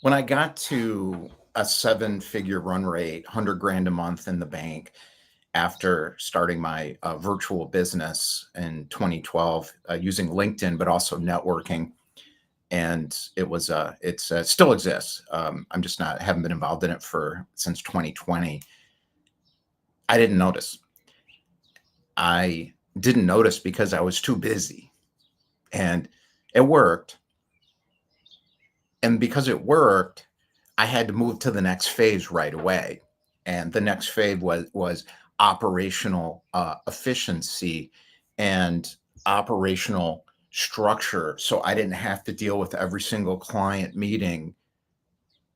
When I got to a seven-figure run rate, 100 grand a month in the bank after starting my virtual business in 2012 using LinkedIn, but also networking. And it still exists. I'm just not, haven't been involved in it since 2020. I didn't notice. I didn't notice because I was too busy, and it worked. And because it worked, I had to move to the next phase right away. And the next phase was operational efficiency and operational structure. So I didn't have to deal with every single client meeting,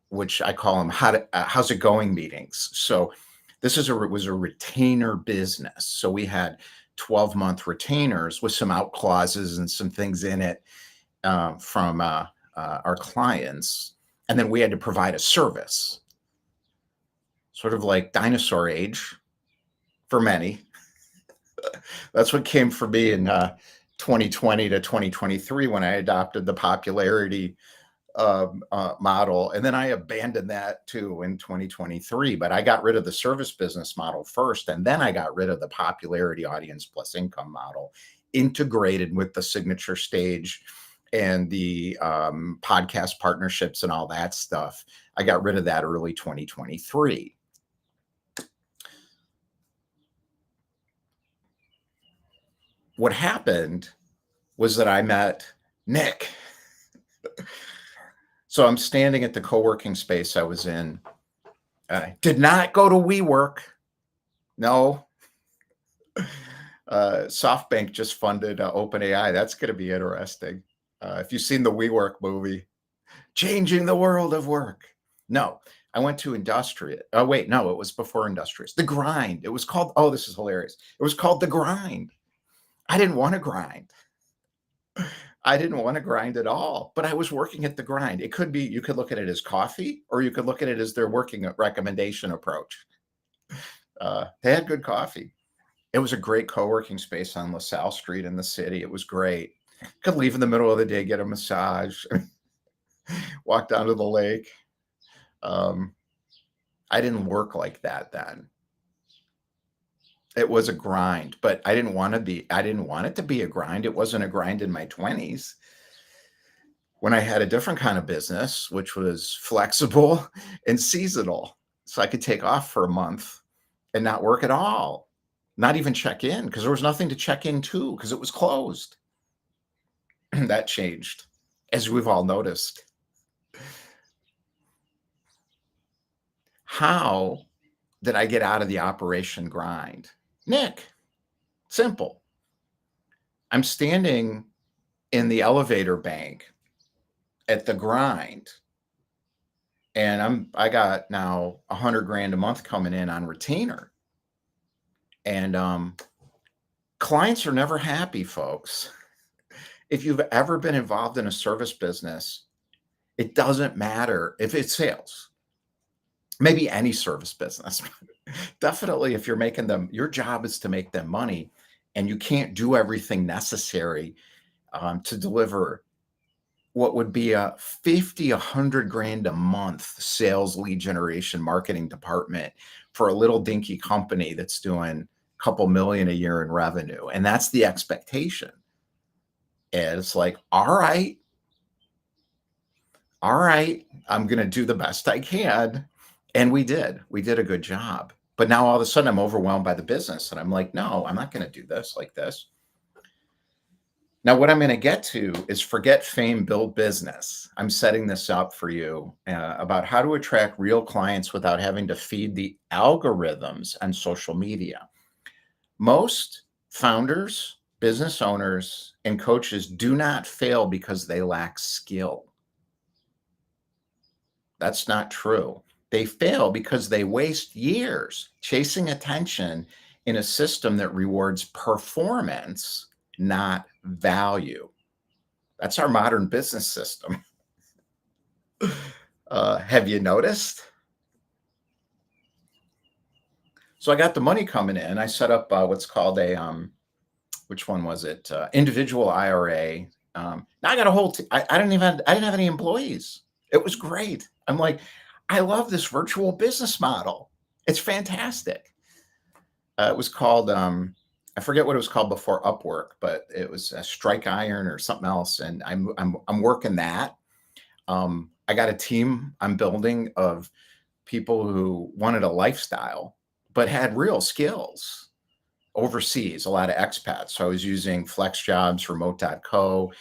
which I call them how's it going meetings. So this was a retainer business. So we had 12-month retainers with some out clauses and some things in it from our clients. And then we had to provide a service, sort of like dinosaur age for many. That's what came for me in 2020 to 2023 when I adopted the popularity model. And then I abandoned that too in 2023. But I got rid of the service business model first, and then I got rid of the popularity audience plus income model, integrated with the signature stage and the podcast partnerships and all that stuff. I got rid of that early 2023. What happened was that I met Nick. So I'm standing at the co-working space I was in. I did not go to WeWork. No. SoftBank just funded OpenAI. That's going to be interesting. If you've seen the WeWork movie, changing the world of work. No, I went to Industrious. Oh, wait, no, it was before Industrious. The Grind. It was called, oh, this is hilarious. It was called The Grind. I didn't want to grind. I didn't want to grind at all, but I was working at The Grind. It could be, you could look at it as coffee, or you could look at it as their working recommendation approach. They had good coffee. It was a great co-working space on LaSalle Street in the city. It was great. Could leave in the middle of the day, get a massage, walk down to the lake. I didn't work like that then. It was a grind, but I didn't want it to be a grind. It wasn't a grind in my 20s when I had a different kind of business, which was flexible and seasonal. So I could take off for a month and not work at all, not even check in, because there was nothing to check into because it was closed. That changed, as we've all noticed. How did I get out of the operation grind? Nick, simple. I'm standing in the elevator bank at the Grind, and I got now 100 grand a month coming in on retainer. And clients are never happy, folks. If you've ever been involved in a service business, it doesn't matter if it's sales, maybe any service business. Definitely, if you're making them, your job is to make them money, and you can't do everything necessary to deliver what would be a 50, 100 grand a month sales lead generation marketing department for a little dinky company that's doing a couple million a year in revenue. And that's the expectation. And it's like, all right, I'm going to do the best I can. And we did a good job. But now all of a sudden I'm overwhelmed by the business, and I'm like, no, I'm not going to do this like this. Now, what I'm going to get to is forget fame, build business. I'm setting this up for you about how to attract real clients without having to feed the algorithms on social media. Most founders, business owners, and coaches do not fail because they lack skill. That's not true. They fail because they waste years chasing attention in a system that rewards performance, not value. That's our modern business system. Have you noticed? So I got the money coming in. I set up what's called a, which one was it? Individual IRA. Now I got a whole, I didn't have any employees. It was great. I'm like, I love this virtual business model. It's fantastic. It was called, I forget what it was called before Upwork, but it was a Strike Iron or something else. And I'm working that. I got a team I'm building of people who wanted a lifestyle, but had real skills overseas, a lot of expats. So I was using Flex Jobs, Remote.co.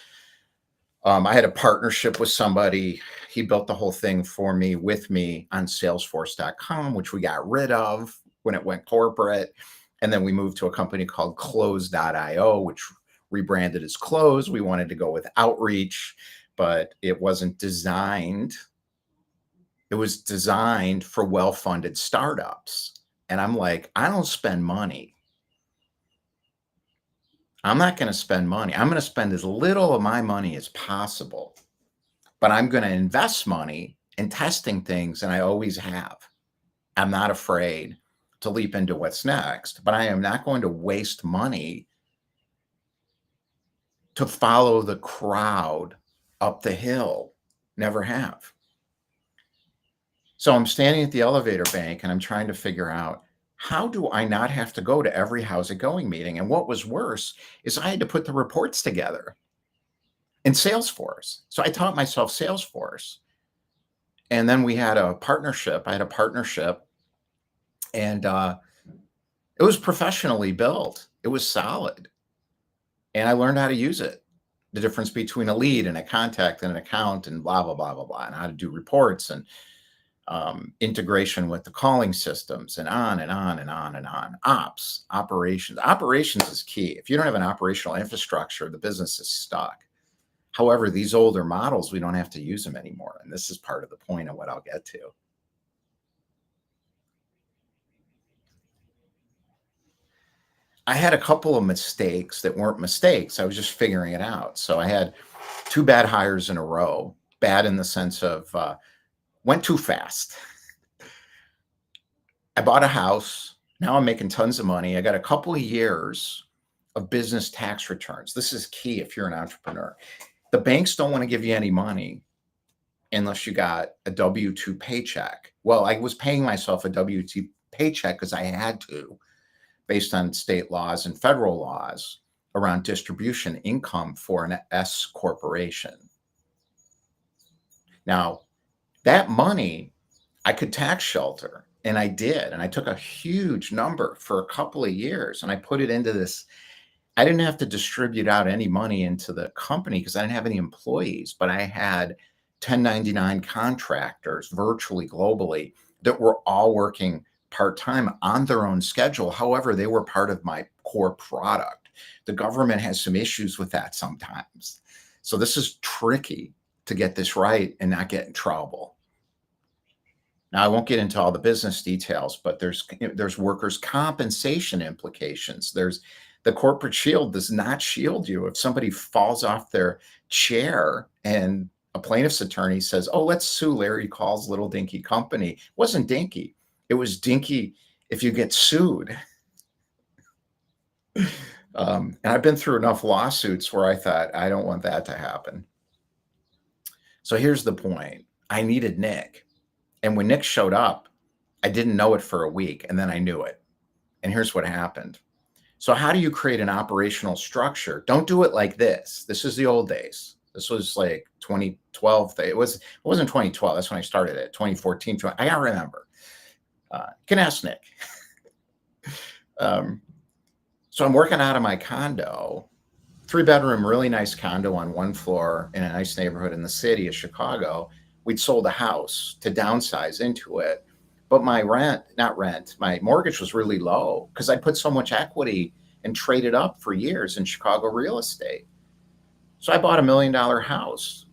I had a partnership with somebody. He built the whole thing for me with me on Salesforce.com, which we got rid of when it went corporate. And then we moved to a company called Close.io, which rebranded as Close. We wanted to go with outreach, but it wasn't designed. It was designed for well-funded startups. And I'm like, I don't spend money. I'm not going to spend money. I'm going to spend as little of my money as possible, but I'm going to invest money in testing things, and I always have. I'm not afraid to leap into what's next, but I am not going to waste money to follow the crowd up the hill. Never have. So I'm standing at the elevator bank and I'm trying to figure out, how do I not have to go to every how's it going meeting? And what was worse is I had to put the reports together in Salesforce. So I taught myself Salesforce. And then we had a partnership. I had a partnership, and it was professionally built. It was solid. And I learned how to use it. The difference between a lead and a contact and an account and blah, blah, blah, blah, blah, and how to do reports and integration with the calling systems and on and on and on and on. Operations. Operations is key. If you don't have an operational infrastructure, the business is stuck. However, these older models, we don't have to use them anymore. And this is part of the point of what I'll get to. I had a couple of mistakes that weren't mistakes. I was just figuring it out. So I had 2 bad hires in a row. Bad in the sense of went too fast. I bought a house. Now I'm making tons of money. I got a couple of years of business tax returns. This is key if you're an entrepreneur. The banks don't want to give you any money unless you got a W-2 paycheck. Well, I was paying myself a W-2 paycheck because I had to, based on state laws and federal laws around distribution income for an S corporation. Now, that money I could tax shelter, and I did. And I took a huge number for a couple of years and I put it into this. I didn't have to distribute out any money into the company because I didn't have any employees, but I had 1099 contractors virtually globally that were all working part-time on their own schedule. However, they were part of my core product. The government has some issues with that sometimes. So this is tricky to get this right and not get in trouble. Now, I won't get into all the business details, but there's workers' compensation implications. There's the corporate shield does not shield you if somebody falls off their chair and a plaintiff's attorney says, oh, let's sue Larry Call's little dinky company. It wasn't dinky. It was dinky if you get sued. And I've been through enough lawsuits where I thought, I don't want that to happen. So here's the point. I needed Nick. And when Nick showed up, I didn't know it for a week, and then I knew it. And here's what happened. So how do you create an operational structure? Don't do it like this. This is the old days. This was like 2012. It wasn't 2012. That's when I started it. 2014. I gotta remember. You can ask Nick. So I'm working out of my condo, 3-bedroom, really nice condo on one floor in a nice neighborhood in the city of Chicago. We'd sold a house to downsize into it, but my my mortgage was really low because I put so much equity and traded up for years in Chicago real estate. So I bought $1 million house.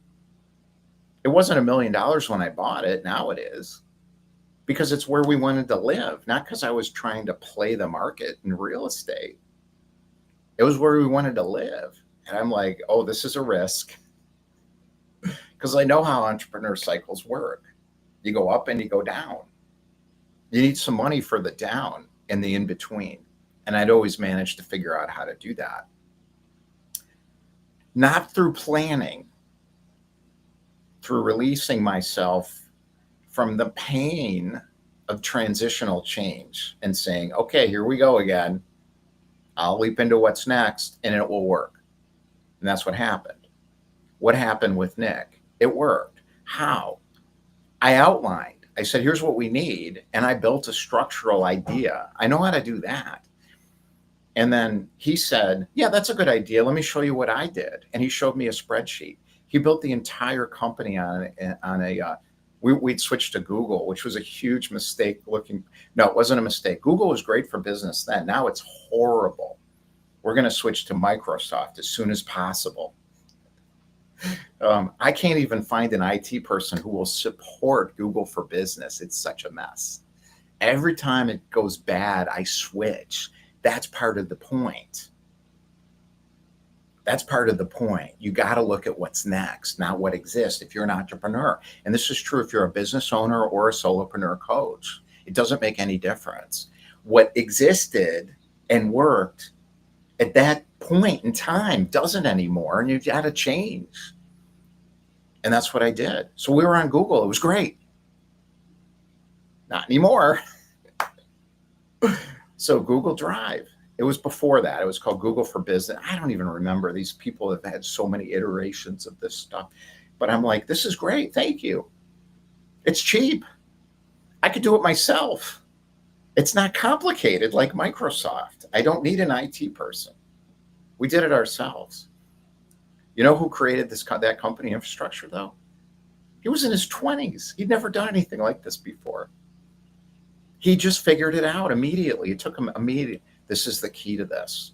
It wasn't $1 million when I bought it. Now it is, because it's where we wanted to live, not because I was trying to play the market in real estate. It was where we wanted to live. And I'm like, oh, this is a risk, because I know how entrepreneur cycles work. You go up and you go down. You need some money for the down and the in-between. And I'd always managed to figure out how to do that. Not through planning. through releasing myself from the pain of transitional change and saying, okay, here we go again. I'll leap into what's next and it will work. And that's what happened. What happened with Nick? It worked. How? I outlined. I said, here's what we need. And I built a structural idea. I know how to do that. And then he said, yeah, that's a good idea. Let me show you what I did. And he showed me a spreadsheet. He built the entire company we'd switched to Google, which was a huge mistake No, it wasn't a mistake. Google was great for business then. Now it's horrible. We're going to switch to Microsoft as soon as possible. I can't even find an IT person who will support Google for Business. It's such a mess. Every time it goes bad, I switch. That's part of the point. That's part of the point. You got to look at what's next, not what exists if you're an entrepreneur. And this is true if you're a business owner or a solopreneur coach. It doesn't make any difference. What existed and worked at that point in time doesn't anymore, and you got to change. And that's what I did. So we were on Google. It was great. Not anymore. So Google Drive. It was before that. It was called Google for Business. I don't even remember. These people have had so many iterations of this stuff. But I'm like, this is great. Thank you. It's cheap. I could do it myself. It's not complicated like Microsoft. I don't need an IT person. We did it ourselves. You know who created that company infrastructure, though? He was in his 20s. He'd never done anything like this before. He just figured it out immediately. It took him immediately. This is the key to this.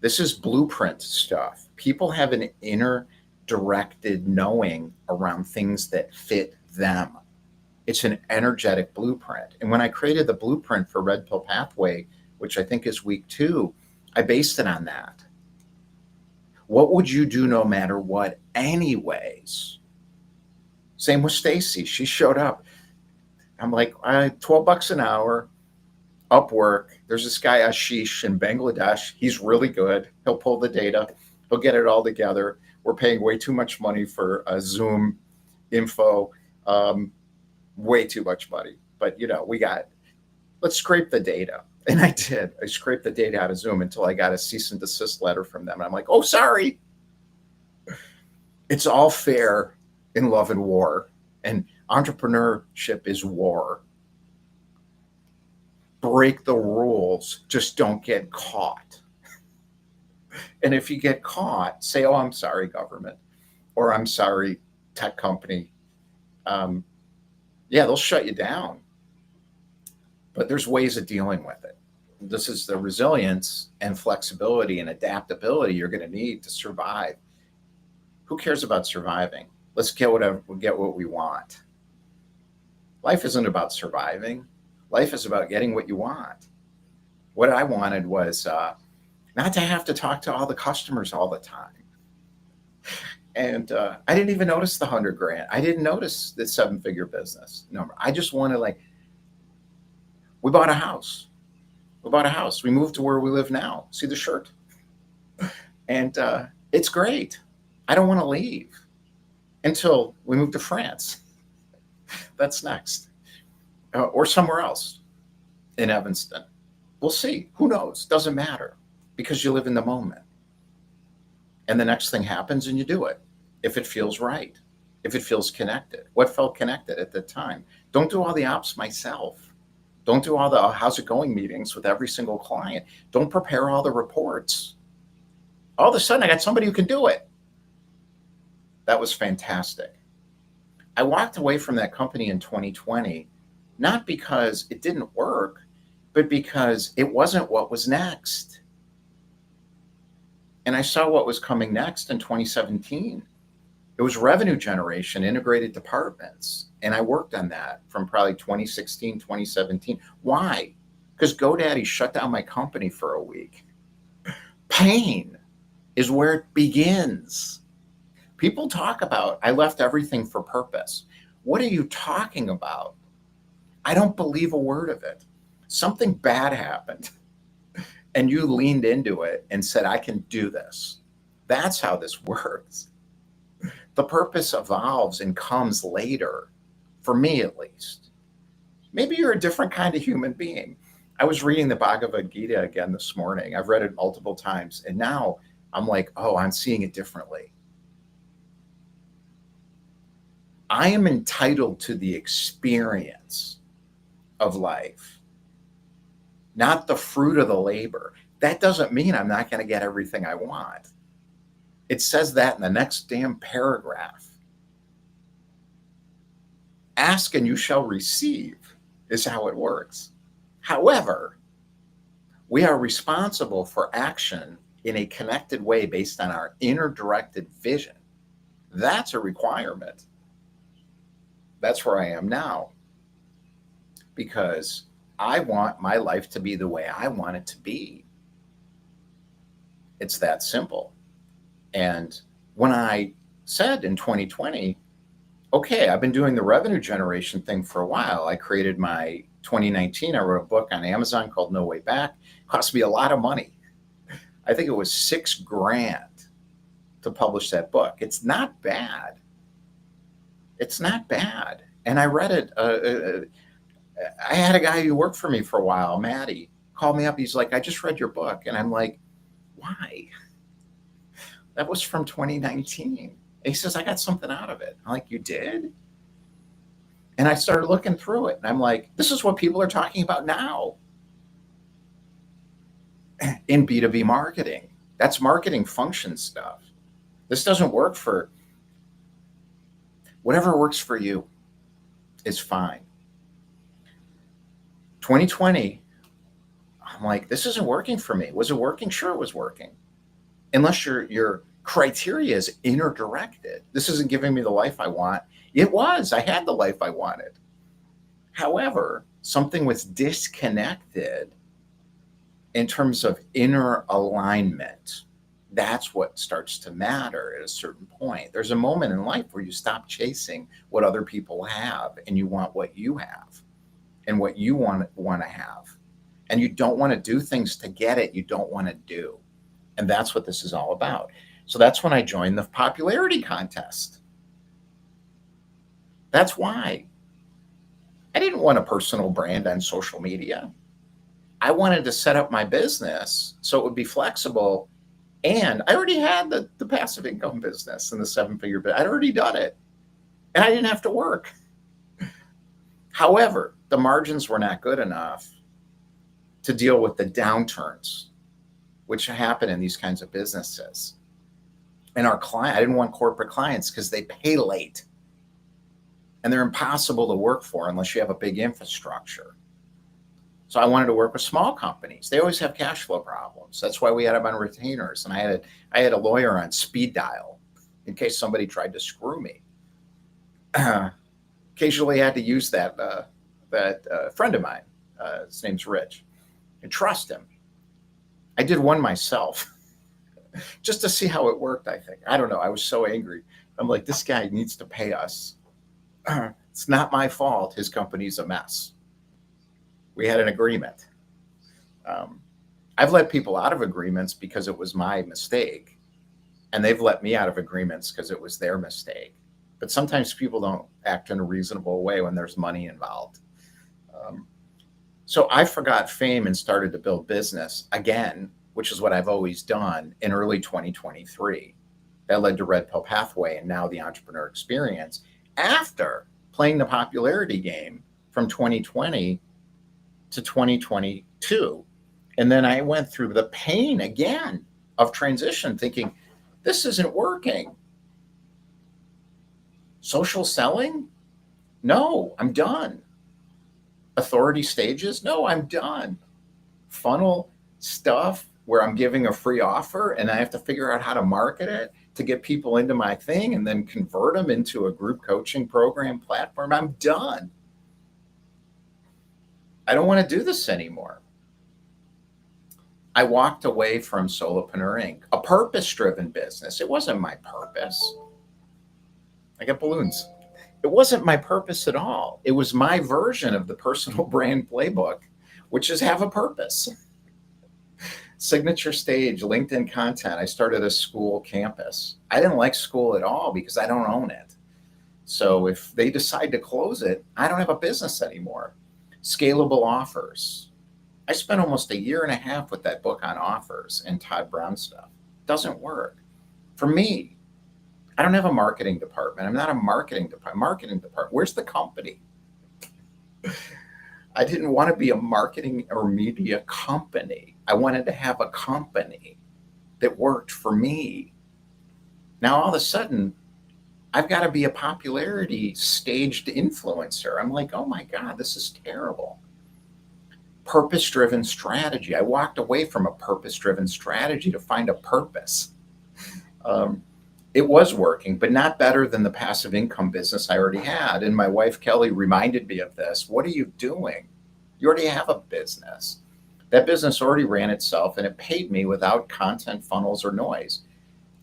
This is blueprint stuff. People have an inner directed knowing around things that fit them. It's an energetic blueprint. And when I created the blueprint for Red Pill Pathway, which I think is week 2, I based it on that. What would you do no matter what anyways? Same with Stacy. She showed up. I'm like, $12 an hour, Upwork. There's this guy, Ashish, in Bangladesh. He's really good. He'll pull the data. He'll get it all together. We're paying way too much money for Zoom info. Way too much money. But, let's scrape the data. And I did. I scraped the data out of Zoom until I got a cease and desist letter from them. And I'm like, oh, sorry. It's all fair in love and war. And entrepreneurship is war. Break the rules. Just don't get caught. And if you get caught, say, oh, I'm sorry, government. Or I'm sorry, tech company. They'll shut you down. But there's ways of dealing with it. This is the resilience and flexibility and adaptability you're going to need to survive. Who cares about surviving? Let's get what we want. Life isn't about surviving. Life is about getting what you want. What I wanted was not to have to talk to all the customers all the time. And I didn't even notice the 100 grand. I didn't notice the 7-figure business number. I just wanted, we bought a house. We moved to where we live now. See the shirt? And it's great. I don't want to leave until we move to France. That's next. Or somewhere else in Evanston. We'll see. Who knows? Doesn't matter, because you live in the moment. And the next thing happens and you do it. If it feels right, if it feels connected. What felt connected at the time? Don't do all the ops myself. Don't do all the how's it going meetings with every single client. Don't prepare all the reports. All of a sudden, I got somebody who can do it. That was fantastic. I walked away from that company in 2020, not because it didn't work, but because it wasn't what was next. And I saw what was coming next in 2017. It was revenue generation, integrated departments. And I worked on that from probably 2016, 2017. Why? Because GoDaddy shut down my company for a week. Pain is where it begins. People talk about, I left everything for purpose. What are you talking about? I don't believe a word of it. Something bad happened and you leaned into it and said, I can do this. That's how this works. The purpose evolves and comes later, for me at least. Maybe you're a different kind of human being. I was reading the Bhagavad Gita again this morning. I've read it multiple times, and now I'm like, oh, I'm seeing it differently. I am entitled to the experience of life, not the fruit of the labor. That doesn't mean I'm not going to get everything I want. It says that in the next damn paragraph. Ask and you shall receive is how it works. However, we are responsible for action in a connected way based on our inner directed vision. That's a requirement. That's where I am now, because I want my life to be the way I want it to be. It's that simple. And when I said in 2020, okay, I've been doing the revenue generation thing for a while. I created my 2019, I wrote a book on Amazon called No Way Back. It cost me a lot of money. I think it was $6,000 to publish that book. It's not bad. It's not bad. And I read it. I had a guy who worked for me for a while, Maddie, called me up. He's like, I just read your book. And I'm like, why? That was from 2019. And he says, I got something out of it. I'm like, you did? And I started looking through it. And I'm like, this is what people are talking about now in B2B marketing. That's marketing function stuff. This doesn't work for whatever works for you is fine. 2020, I'm like, this isn't working for me. Was it working? Sure, it was working. Unless your criteria is inner directed. This isn't giving me the life I want. It was. I had the life I wanted. However, something was disconnected in terms of inner alignment. That's what starts to matter at a certain point. There's a moment in life where you stop chasing what other people have and you want what you have and what you want to have. And you don't want to do things to get it you don't want to do. And that's what this is all about. So that's when I joined the popularity contest. That's why. I didn't want a personal brand on social media. I wanted to set up my business so it would be flexible. And I already had the passive income business and the 7-figure business. I'd already done it. And I didn't have to work. However, the margins were not good enough to deal with the downturns, which happen in these kinds of businesses. And our client, I didn't want corporate clients because they pay late. And they're impossible to work for unless you have a big infrastructure. So I wanted to work with small companies. They always have cash flow problems. That's why we had them on retainers. And I had a lawyer on speed dial in case somebody tried to screw me. Occasionally I had to use that friend of mine. His name's Rich. I trust him. I did one myself just to see how it worked, I think. I don't know. I was so angry. I'm like, this guy needs to pay us. It's not my fault. His company's a mess. We had an agreement. I've let people out of agreements because it was my mistake. And they've let me out of agreements because it was their mistake. But sometimes people don't act in a reasonable way when there's money involved. So I forgot fame and started to build business again, which is what I've always done in early 2023. That led to Red Pill Pathway and now the Entrepreneur Experience after playing the popularity game from 2020 to 2022. And then I went through the pain again of transition thinking, this isn't working. Social selling? No, I'm done. Authority stages? No, I'm done. Funnel stuff where I'm giving a free offer and I have to figure out how to market it to get people into my thing and then convert them into a group coaching program platform. I'm done. I don't want to do this anymore. I walked away from Solopreneur Inc., a purpose-driven business. It wasn't my purpose. I got balloons. It wasn't my purpose at all. It was my version of the personal brand playbook, which is have a purpose. Signature stage, LinkedIn content. I started a school campus. I didn't like school at all because I don't own it. So if they decide to close it, I don't have a business anymore. Scalable offers. I spent almost a year and a half with that book on offers and Todd Brown stuff. Doesn't work. For me, I don't have a marketing department. I'm not a marketing department. Where's the company? I didn't want to be a marketing or media company. I wanted to have a company that worked for me. Now, all of a sudden, I've got to be a popularity staged influencer. I'm like, oh my God, this is terrible. Purpose-driven strategy. I walked away from a purpose-driven strategy to find a purpose. It was working, but not better than the passive income business I already had. And my wife, Kelly, reminded me of this. What are you doing? You already have a business. That business already ran itself and it paid me without content funnels or noise.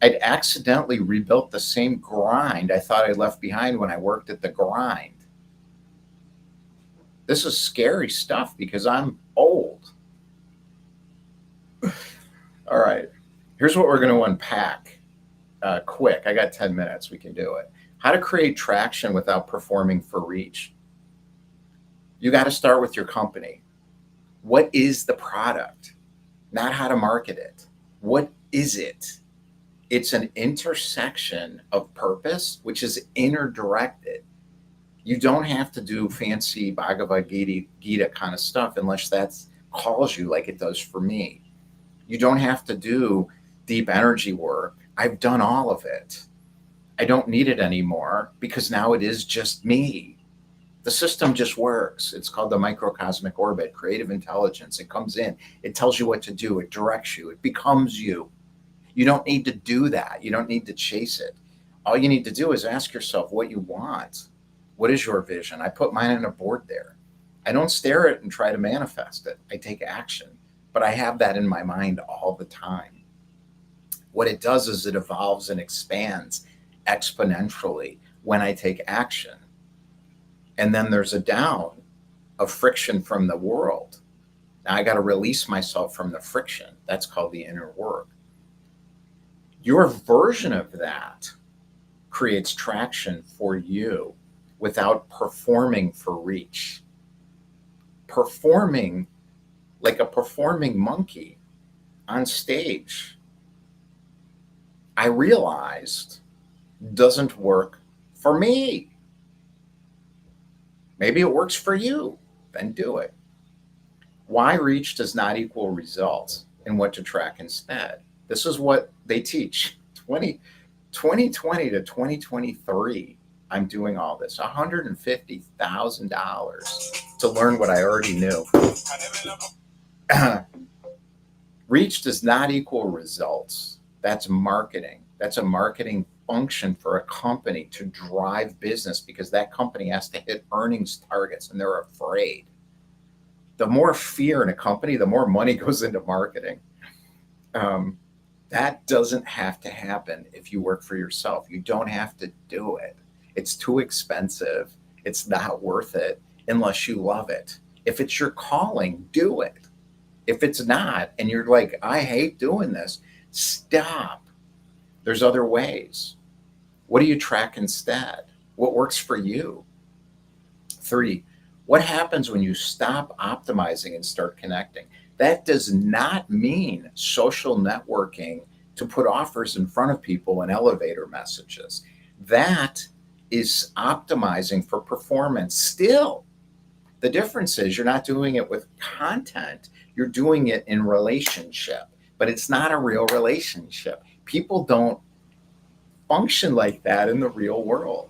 I'd accidentally rebuilt the same grind I thought I left behind when I worked at the grind. This is scary stuff because I'm old. All right, here's what we're going to unpack. Quick, I got 10 minutes, we can do it. How to create traction without performing for reach. You got to start with your company. What is the product? Not how to market it. What is it? It's an intersection of purpose, which is inner directed. You don't have to do fancy Bhagavad Gita kind of stuff unless that calls you like it does for me. You don't have to do deep energy work. I've done all of it. I don't need it anymore because now it is just me. The system just works. It's called the microcosmic orbit, creative intelligence. It comes in, it tells you what to do, it directs you, it becomes you. You don't need to do that. You don't need to chase it. All you need to do is ask yourself what you want. What is your vision? I put mine on a board there. I don't stare at it and try to manifest it. I take action, but I have that in my mind all the time. What it does is it evolves and expands exponentially when I take action. And then there's a down of friction from the world. Now I got to release myself from the friction. That's called the inner work. Your version of that creates traction for you without performing for reach. Performing like a performing monkey on stage, I realized doesn't work for me. Maybe it works for you, then do it. Why reach does not equal results and what to track instead. This is what they teach. 2020 to 2023, I'm doing all this. $150,000 to learn what I already knew. Reach does not equal results. That's marketing. That's a marketing function for a company to drive business because that company has to hit earnings targets and they're afraid. The more fear in a company, the more money goes into marketing. That doesn't have to happen if you work for yourself. You don't have to do it. It's too expensive. It's not worth it unless you love it. If it's your calling, do it. If it's not, and you're like, I hate doing this, stop. There's other ways. What do you track instead? What works for you? 3, what happens when you stop optimizing and start connecting? That does not mean social networking to put offers in front of people and elevator messages. That is optimizing for performance. Still, the difference is you're not doing it with content. You're doing it in relationship, but it's not a real relationship. People don't function like that in the real world.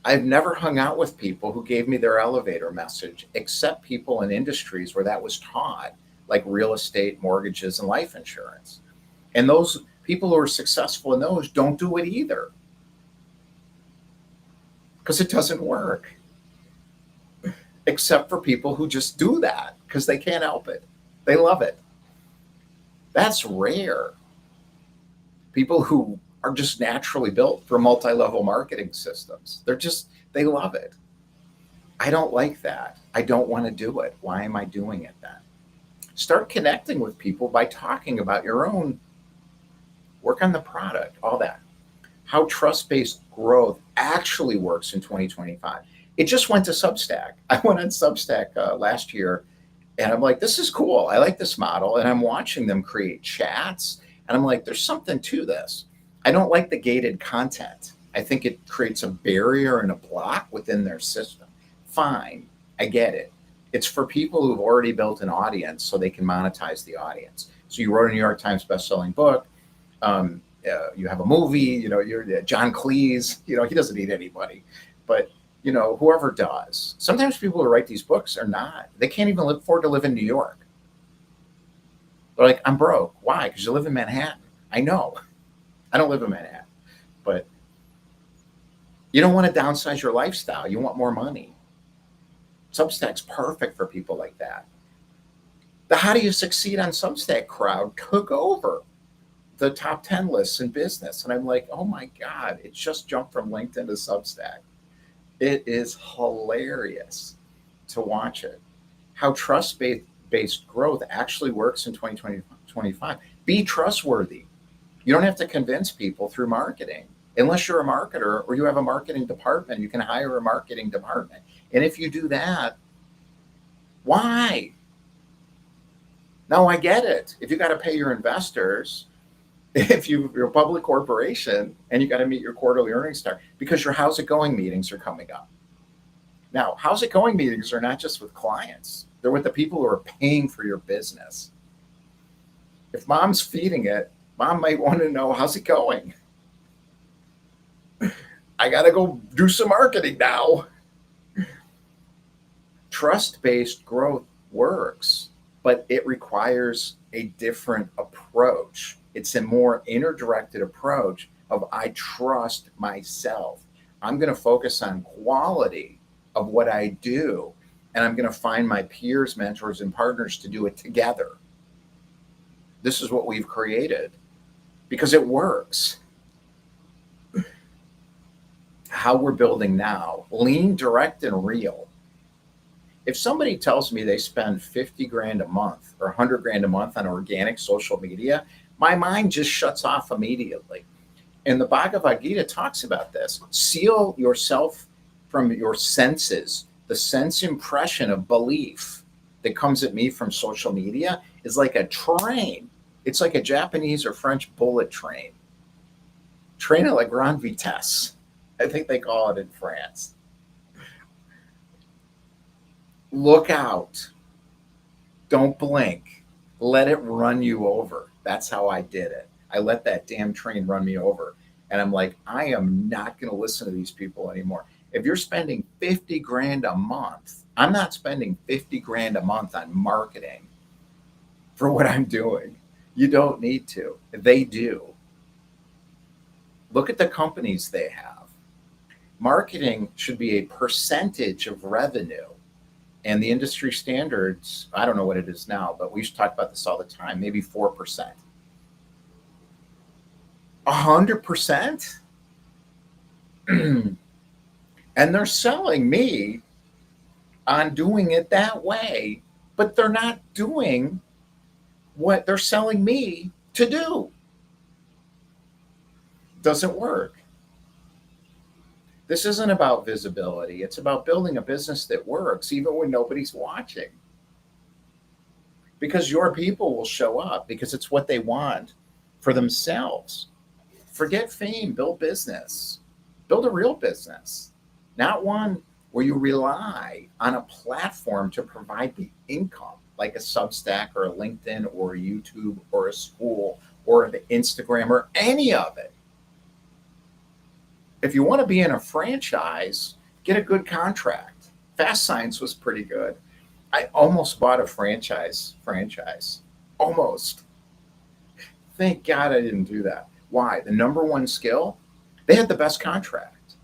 I've never hung out with people who gave me their elevator message, except people in industries where that was taught, like real estate, mortgages, and life insurance. And those people who are successful in those don't do it either because it doesn't work, except for people who just do that because they can't help it. They love it. That's rare. People who are just naturally built for multi-level marketing systems. They love it. I don't like that. I don't want to do it. Why am I doing it then? Start connecting with people by talking about your own work on the product, all that. How trust-based growth actually works in 2025. It just went to Substack. I went on Substack last year, and I'm like, this is cool. I like this model. And I'm watching them create chats. And I'm like, there's something to this. I don't like the gated content. I think it creates a barrier and a block within their system. Fine. I get it. It's for people who've already built an audience so they can monetize the audience. So you wrote a New York Times bestselling book. You have a movie, you're John Cleese, he doesn't need anybody, but whoever does. Sometimes people who write these books are not, they can't even afford to live in New York. They're like, I'm broke. Why? Because you live in Manhattan. I know. I don't live in Manhattan, but you don't want to downsize your lifestyle. You want more money. Substack's perfect for people like that. The How Do You Succeed on Substack crowd took over the top 10 lists in business. And I'm like, oh my God, it just jumped from LinkedIn to Substack. It is hilarious to watch it. How trust-based growth actually works in 2025. Be trustworthy. You don't have to convince people through marketing. Unless you're a marketer or you have a marketing department, you can hire a marketing department. And if you do that, why? Now I get it. If you got to pay your investors, if you're a public corporation and you got to meet your quarterly earnings target, because your how's it going meetings are coming up. Now, how's it going meetings are not just with clients. They're with the people who are paying for your business. If mom's feeding it, mom might want to know, how's it going? I got to go do some marketing now. Trust-based growth works, but it requires a different approach. It's a more inner-directed approach of I trust myself. I'm going to focus on quality of what I do, and I'm going to find my peers, mentors, and partners to do it together. This is what we've created because it works. How we're building now, lean, direct, and real. If somebody tells me they spend 50 grand a month or 100 grand a month on organic social media, my mind just shuts off immediately. And the Bhagavad Gita talks about this. Seal yourself from your senses. The sense impression of belief that comes at me from social media is like a train. It's like a Japanese or French bullet train. Train à la grande vitesse, I think they call it in France. Look out. Don't blink. Let it run you over. That's how I did it. I let that damn train run me over. And I'm like, I am not going to listen to these people anymore. If you're spending 50 grand a month, I'm not spending 50 grand a month on marketing for what I'm doing. You don't need to. They do. Look at the companies they have. Marketing should be a percentage of revenue. And the industry standards, I don't know what it is now, but we used to talk about this all the time, maybe 4%. 100%? And they're selling me on doing it that way, but they're not doing what they're selling me to do. Doesn't work. This isn't about visibility. It's about building a business that works even when nobody's watching. Because your people will show up because it's what they want for themselves. Forget fame, build business. Build a real business, not one where you rely on a platform to provide the income, like a Substack or a LinkedIn or a YouTube or a school or an Instagram or any of it. If you want to be in a franchise, get a good contract. Fast Science was pretty good. I almost bought a franchise. Almost. Thank God I didn't do that. Why? The number one skill, they had the best contract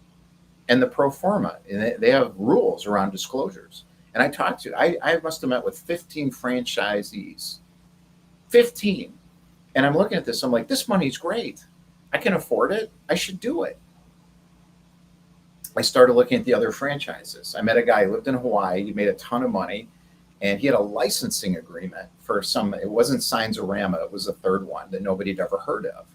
and the pro forma. And they have rules around disclosures. And I must have met with 15 franchisees. 15. And I'm looking at this, I'm like, this money's great. I can afford it. I should do it. I started looking at the other franchises. I met a guy who lived in Hawaii. He made a ton of money. And he had a licensing agreement for some, it wasn't Signs-O-Rama, it was a third one that nobody'd ever heard of.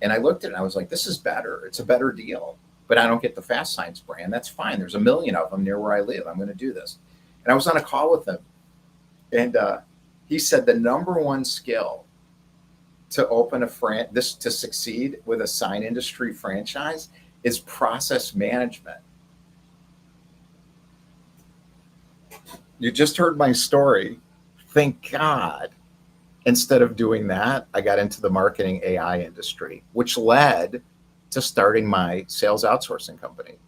And I looked at it and I was like, this is better. It's a better deal. But I don't get the Fast Signs brand. That's fine. There's a million of them near where I live. I'm going to do this. And I was on a call with him. And he said the number one skill to open to succeed with a sign industry franchise is process management. You just heard my story. Thank God. Instead of doing that, I got into the marketing AI industry, which led to starting my sales outsourcing company.